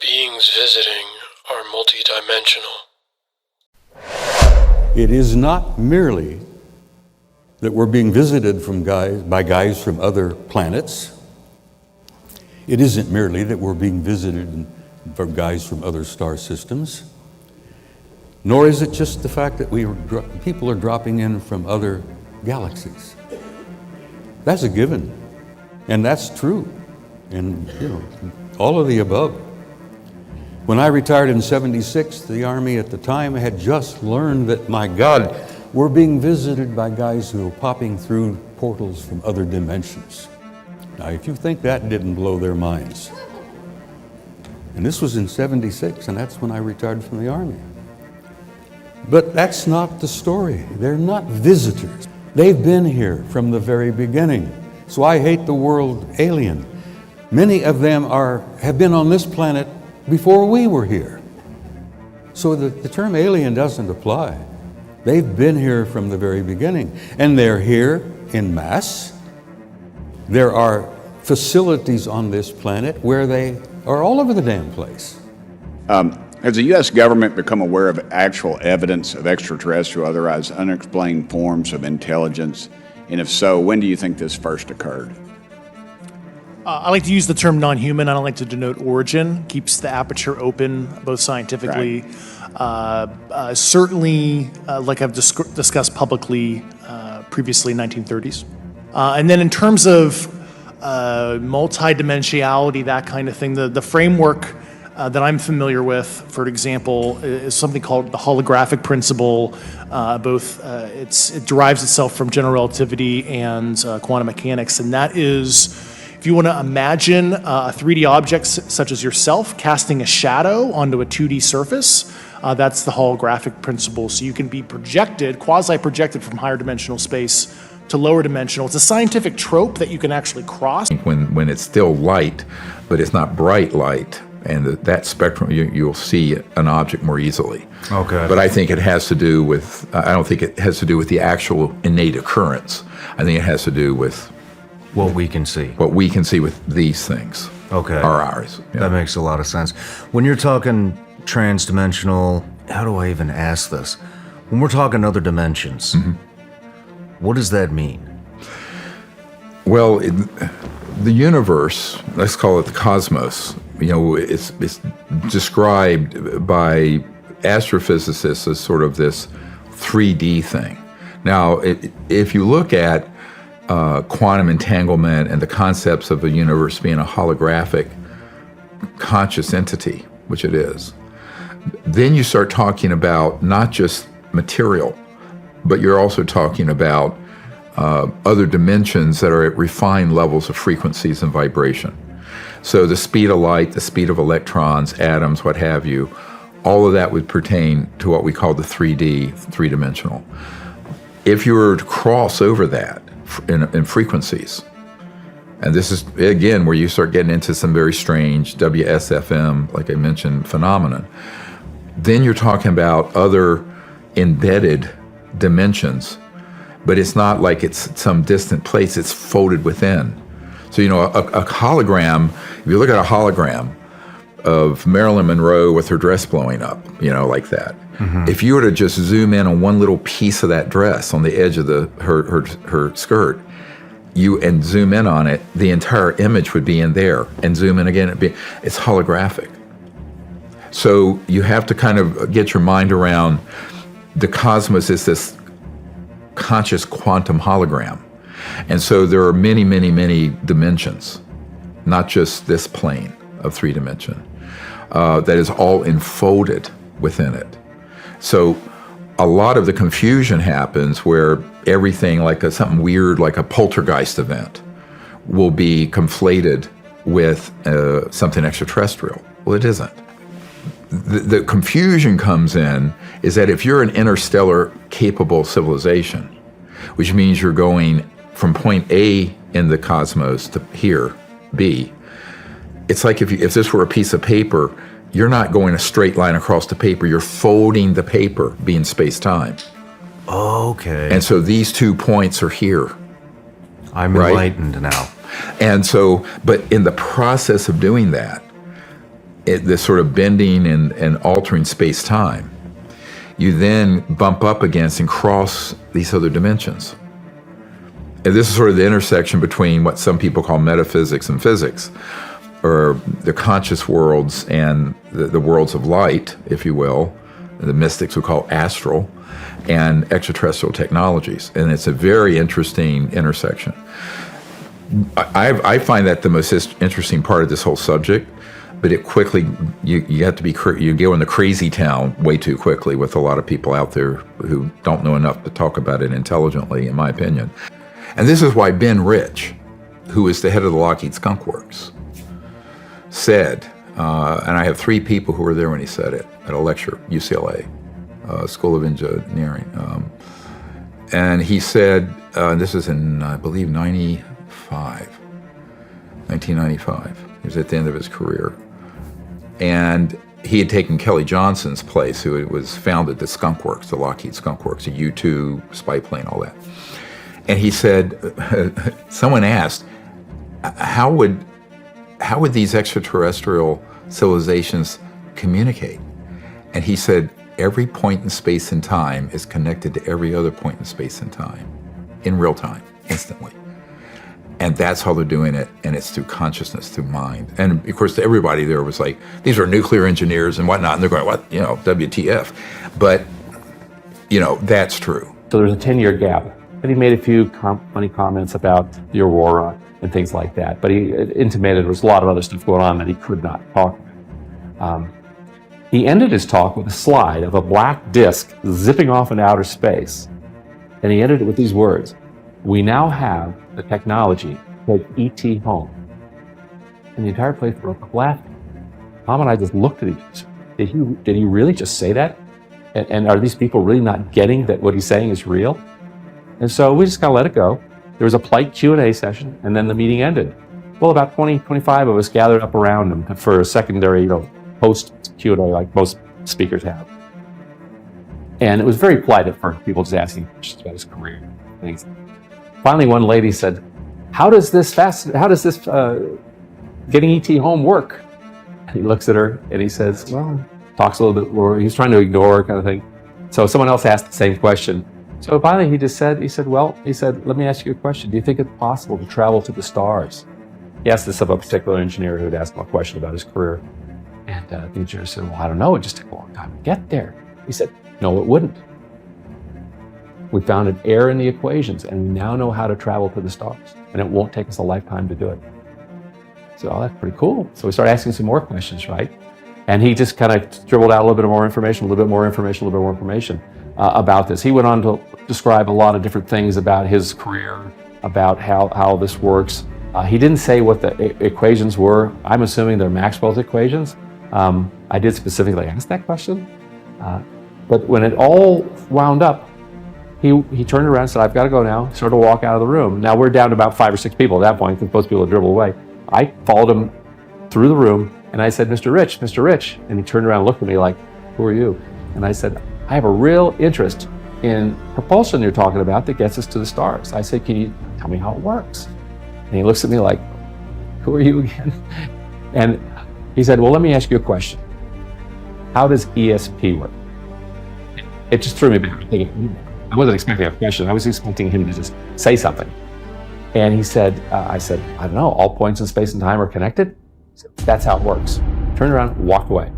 beings visiting are multidimensional. It is not merely that we're being visited by guys from other planets. It isn't merely that we're being visited by guys from other star systems. Nor is it just the fact that people are dropping in from other galaxies. That's a given, and that's true, and all of the above. When I retired in '76, the Army at the time had just learned that, my God, we're being visited by guys who are popping through portals from other dimensions. Now, if you think that didn't blow their minds, and this was in '76, and that's when I retired from the Army. But that's not the story. They're not visitors. They've been here from the very beginning. So I hate the word alien. Many of them have been on this planet before we were here. So the term alien doesn't apply. They've been here from the very beginning. And they're here in mass. There are facilities on this planet where they are all over the damn place. Has the U.S. government become aware of actual evidence of extraterrestrial, otherwise unexplained forms of intelligence? And if so, when do you think this first occurred? I like to use the term non-human. I don't like to denote origin. Keeps the aperture open, both scientifically. Right. Certainly, like I've discussed publicly previously, 1930s. And then in terms of multidimensionality, that kind of thing, the framework that I'm familiar with, for example, is something called the holographic principle. It derives itself from general relativity and quantum mechanics, and that is, if you want to imagine a 3D object such as yourself casting a shadow onto a 2D surface, that's the holographic principle. So you can be projected, quasi-projected from higher dimensional space to lower dimensional. It's a scientific trope that you can actually cross. When it's still light, but it's not bright light, and that spectrum, you'll see an object more easily. Okay. But I think it has to do with, I don't think it has to do with the actual innate occurrence. I think it has to do with what we can see. What we can see with these things. Okay. Are ours. Yeah. That makes a lot of sense. When you're talking transdimensional, how do I even ask this? When we're talking other dimensions, what does that mean? Well, the universe, let's call it the cosmos, it's described by astrophysicists as sort of this 3D thing. Now, if you look at quantum entanglement and the concepts of the universe being a holographic conscious entity, which it is, then you start talking about not just material, but you're also talking about other dimensions that are at refined levels of frequencies and vibration. So the speed of light, the speed of electrons, atoms, what have you, all of that would pertain to what we call the 3D, three-dimensional. If you were to cross over that in frequencies, and this is, again, where you start getting into some very strange WSFM, like I mentioned, phenomenon, then you're talking about other embedded dimensions, but it's not like it's some distant place, it's folded within. So, a hologram, if you look at a hologram of Marilyn Monroe with her dress blowing up, like that, if you were to just zoom in on one little piece of that dress on the edge of her skirt, and zoom in on it, the entire image would be in there, and zoom in again, it's holographic. So you have to kind of get your mind around the cosmos is this conscious quantum hologram. And so there are many, many, many dimensions, not just this plane of 3 dimension, that is all enfolded within it. So a lot of the confusion happens where everything like something weird, like a poltergeist event, will be conflated with something extraterrestrial. Well, it isn't. The confusion comes in is that if you're an interstellar capable civilization, which means you're going from point A in the cosmos to here, B, it's like if this were a piece of paper, you're not going a straight line across the paper, you're folding the paper, being space-time. Okay. And so these 2 points are here. I'm enlightened now. And so, but in the process of doing that, this sort of bending and altering space-time, you then bump up against and cross these other dimensions. And this is sort of the intersection between what some people call metaphysics and physics, or the conscious worlds and the worlds of light, if you will, the mystics would call astral, and extraterrestrial technologies. And it's a very interesting intersection. I find that the most interesting part of this whole subject, but it quickly, you have to be, you go in the crazy town way too quickly with a lot of people out there who don't know enough to talk about it intelligently, in my opinion. And this is why Ben Rich, who is the head of the Lockheed Skunk Works, said, and I have 3 people who were there when he said it at a lecture, UCLA, School of Engineering. And he said, this is in, I believe, 1995. He was at the end of his career. And he had taken Kelly Johnson's place, who was founded the Skunk Works, the Lockheed Skunk Works, a U-2 spy plane, all that. And he said, someone asked, how would these extraterrestrial civilizations communicate? And he said, every point in space and time is connected to every other point in space and time, in real time, instantly. And that's how they're doing it, and it's through consciousness, through mind. And of course, everybody there was like, these are nuclear engineers and whatnot, and they're going, what, WTF? But, that's true. So there's a 10-year gap. And he made a few funny comments about the aurora and things like that. But he intimated there was a lot of other stuff going on that he could not talk about. He ended his talk with a slide of a black disc zipping off into outer space. And he ended it with these words: "We now have the technology to take ET home." And the entire place broke up laughing. Tom and I just looked at each other. Did he really just say that? And are these people really not getting that what he's saying is real? And so we just kind of let it go. There was a polite Q&A session, and then the meeting ended. Well, about 20, 25 of us gathered up around him for a secondary, post Q&A like most speakers have. And it was very polite at first, people just asking questions about his career and things. Finally, one lady said, how does this getting ET home work? And he looks at her and he says, well, talks a little bit more. He's trying to ignore her kind of thing. So someone else asked the same question. So finally he said, let me ask you a question. Do you think it's possible to travel to the stars? He asked this of a particular engineer who had asked him a question about his career. And the engineer said, well, I don't know. It just took a long time to get there. He said, no, it wouldn't. We found an error in the equations, and we now know how to travel to the stars. And it won't take us a lifetime to do it. So, oh, that's pretty cool. So we started asking some more questions, right? And he just kind of dribbled out a little bit more information about this. He went on to describe a lot of different things about his career, about how this works. He didn't say what the equations were. I'm assuming they're Maxwell's equations. I did specifically ask that question. But when it all wound up, he turned around and said, I've got to go now, started to walk out of the room. Now we're down to about 5 or 6 people at that point, because most people had dribbled away. I followed him through the room, and I said, Mr. Rich. And he turned around and looked at me like, who are you? And I said, I have a real interest in propulsion you're talking about that gets us to the stars. I said, can you tell me how it works? And he looks at me like, who are you again? And he said, well, let me ask you a question. How does ESP work? It just threw me back. I wasn't expecting a question. I was expecting him to just say something. And he said, I said, I don't know, all points in space and time are connected? He said, that's how it works. Turned around, walked away.